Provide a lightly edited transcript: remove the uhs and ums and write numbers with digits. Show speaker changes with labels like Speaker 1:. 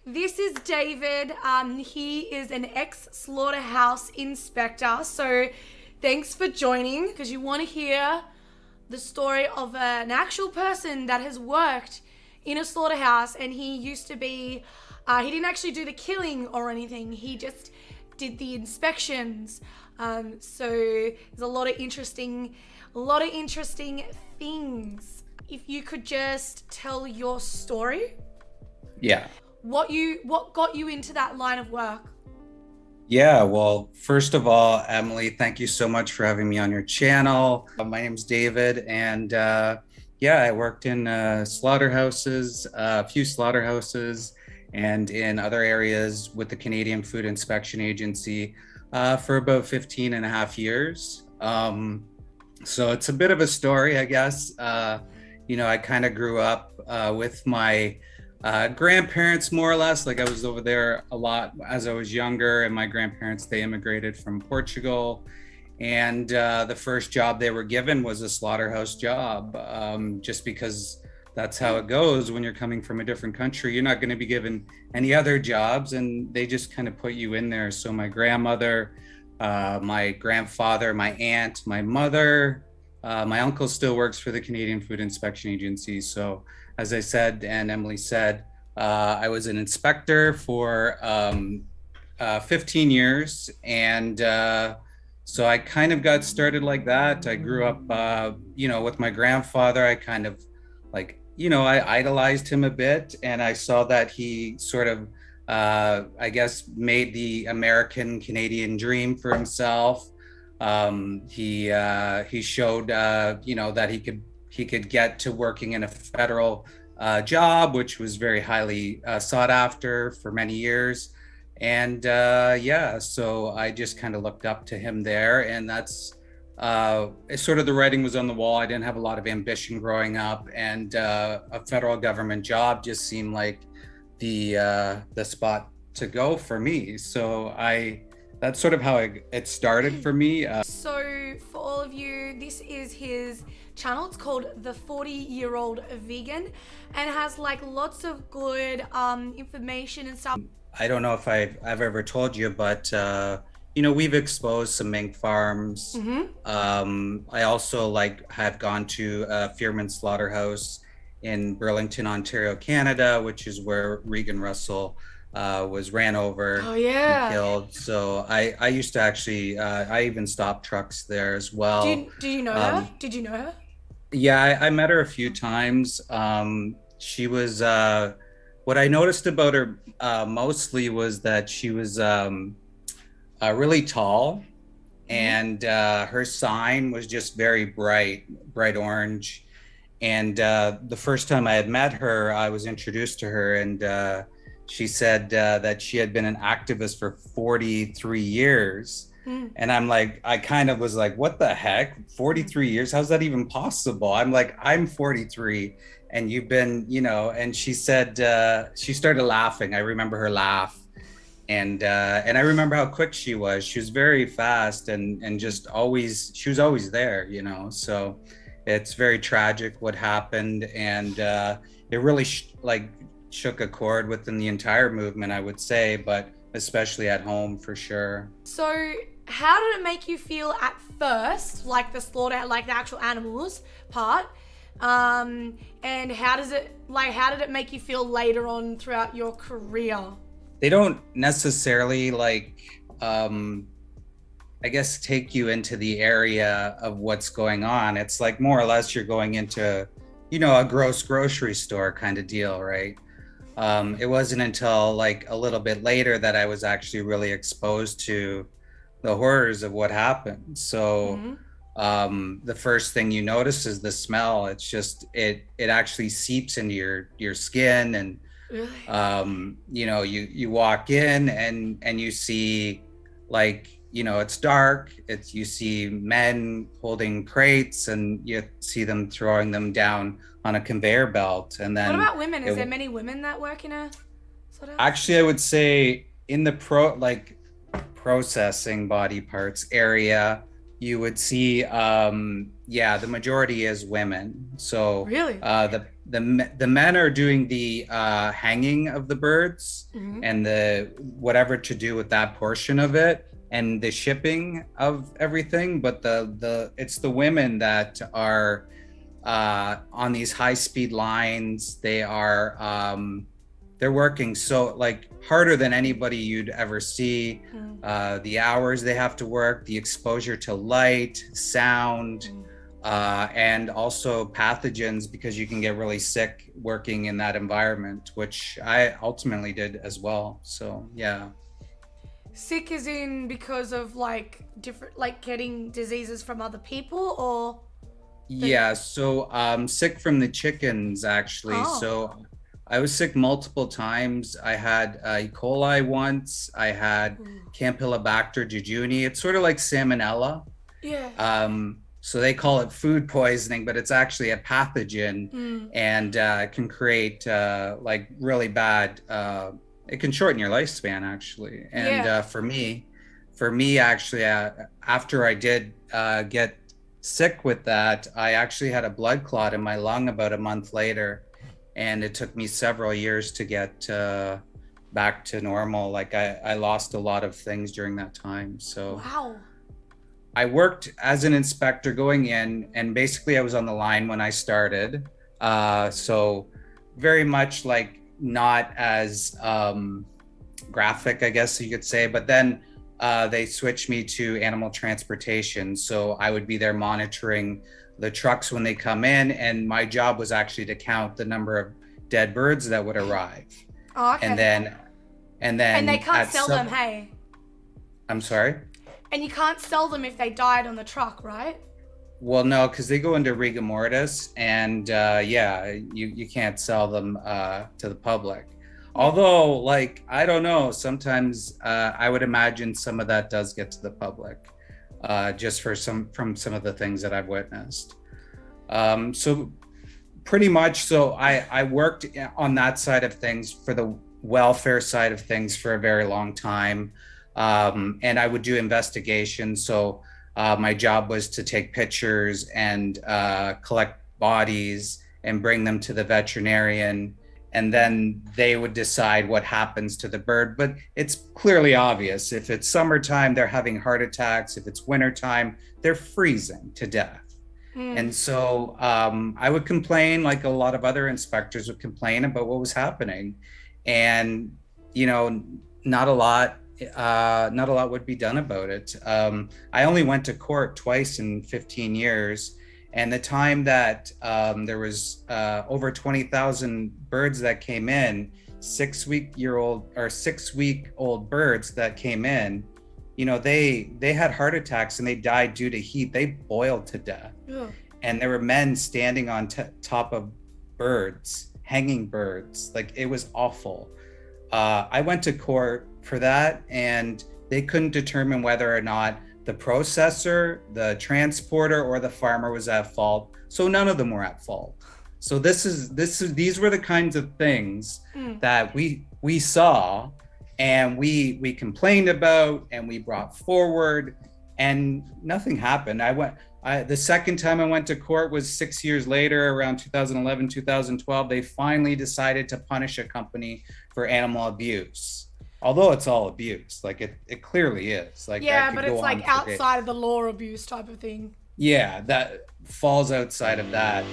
Speaker 1: This is David. He is an ex-Slaughterhouse inspector. So thanks for joining, because you want to hear the story of an actual person that has worked in a slaughterhouse, and he used to be, he didn't actually do the killing or anything. He just did the inspections. So there's a lot of interesting things. If you could just tell your story.
Speaker 2: Yeah.
Speaker 1: What got you into that line of work?
Speaker 2: Yeah. Well, first of all, Emily, thank you so much for having me on your channel. My name's David, and yeah, I worked in slaughterhouses, a few slaughterhouses, and in other areas with the Canadian Food Inspection Agency for about 15 and a half years. So it's a bit of a story, I guess. I kind of grew up with my grandparents, more or less. Like, I was over there a lot as I was younger, and my grandparents, they immigrated from Portugal, and the first job they were given was a slaughterhouse job, just because that's how it goes when you're coming from a different country. You're not going to be given any other jobs, and they just kind of put you in there. So my grandmother, my grandfather, my aunt, my mother, my uncle still works for the Canadian Food Inspection Agency. So as I said, and Emily said, I was an inspector for 15 years. And so I kind of got started like that. I grew up, with my grandfather. I kind of I idolized him a bit. And I saw that he sort of, I guess, made the American Canadian dream for himself. He showed, that he could get to working in a federal job, which was very highly sought after for many years. And so I just kind of looked up to him there, and that's sort of the writing was on the wall. I didn't have a lot of ambition growing up, and a federal government job just seemed like the spot to go for me. So that's sort of how it started for me.
Speaker 1: So for all of you, this is his channel. It's called The 40-Year-Old Vegan, and it has like lots of good information and stuff.
Speaker 2: I don't know if I've ever told you, but we've exposed some mink farms. I also have gone to Fearman Slaughterhouse in Burlington, Ontario, Canada, which is where Regan Russell was ran over and killed. So I used to actually, I even stopped trucks there as well.
Speaker 1: Did you know her? Did you know her?
Speaker 2: Yeah, I met her a few times. She was, what I noticed about her mostly was that she was really tall, and her sign was just very bright orange. And the first time I had met her, I was introduced to her, and she said that she had been an activist for 43 years. And I kind of was like, what the heck? 43 years? How's that even possible? I'm like, I'm 43 and you've been, and she said, she started laughing. I remember her laugh. And I remember how quick she was. She was very fast and just always, she was always there, so it's very tragic what happened. And it really shook a chord within the entire movement, I would say, but especially at home for sure.
Speaker 1: So how did it make you feel at first, like the slaughter, like the actual animals part? And how did it make you feel later on throughout your career?
Speaker 2: They don't necessarily I guess take you into the area of what's going on. It's like more or less you're going into, a grocery store kind of deal, right? It wasn't until a little bit later that I was actually really exposed to the horrors of what happened. So the first thing you notice is the smell. It's just, it actually seeps into your skin. And
Speaker 1: Really?
Speaker 2: you walk in and you see it's dark. You see men holding crates, and you see them throwing them down on a conveyor belt. And then
Speaker 1: what about women? Is there many women that work in a sort of?
Speaker 2: Actually, I would say in the processing body parts area, you would see the majority is women. So
Speaker 1: Really?
Speaker 2: the men are doing the hanging of the birds and the whatever to do with that portion of it and the shipping of everything, but the it's the women that are on these high speed lines. They're working so like harder than anybody you'd ever see. The hours they have to work, the exposure to light, sound, and also pathogens, because you can get really sick working in that environment, which I ultimately did as well. So yeah.
Speaker 1: Sick is in because of like different, like getting diseases from other people, or?
Speaker 2: Yeah, so sick from the chickens actually.
Speaker 1: Oh.
Speaker 2: So I was sick multiple times. I had E. coli once. I had Campylobacter jejuni. It's sort of like salmonella.
Speaker 1: Yeah.
Speaker 2: So they call it food poisoning, but it's actually a pathogen, and can create like really bad. It can shorten your lifespan actually. And for me actually, after I did get sick with that, I actually had a blood clot in my lung about a month later, and it took me several years to get back to normal. Like I lost a lot of things during that time. So
Speaker 1: Wow.
Speaker 2: I worked as an inspector going in, and basically I was on the line when I started. So very much like not as graphic, I guess you could say, but then they switched me to animal transportation. So I would be there monitoring the trucks when they come in, and my job was actually to count the number of dead birds that would arrive.
Speaker 1: Oh, okay.
Speaker 2: And then
Speaker 1: And they can't sell them, hey?
Speaker 2: I'm sorry?
Speaker 1: And you can't sell them if they died on the truck, right?
Speaker 2: Well, no, because they go into rigor mortis, and you can't sell them to the public. Although, like, I don't know, sometimes I would imagine some of that does get to the public, just from some of the things that I've witnessed. So pretty much, so I worked on that side of things, for the welfare side of things, for a very long time. And I would do investigations. So my job was to take pictures and collect bodies and bring them to the veterinarian. And then they would decide what happens to the bird. But it's clearly obvious. If it's summertime, they're having heart attacks. If it's wintertime, they're freezing to death. And so I would complain, like a lot of other inspectors would complain about what was happening. And, not a lot would be done about it. I only went to court twice in 15 years. And the time that there was over 20,000 birds that came in, 6-week-old birds that came in, they had heart attacks and they died due to heat. They boiled to death.
Speaker 1: Ugh.
Speaker 2: And there were men standing on top of birds, hanging birds. Like, it was awful. I went to court for that, and they couldn't determine whether or not the processor, the transporter, or the farmer was at fault. So none of them were at fault. So these were the kinds of things that we saw, and we complained about, and we brought forward, and nothing happened. The second time I went to court was 6 years later, around 2011, 2012. They finally decided to punish a company for animal abuse. Although it's all abuse, like it clearly is. Like,
Speaker 1: yeah, but it's like outside of the law abuse type of thing.
Speaker 2: Yeah, that falls outside of that.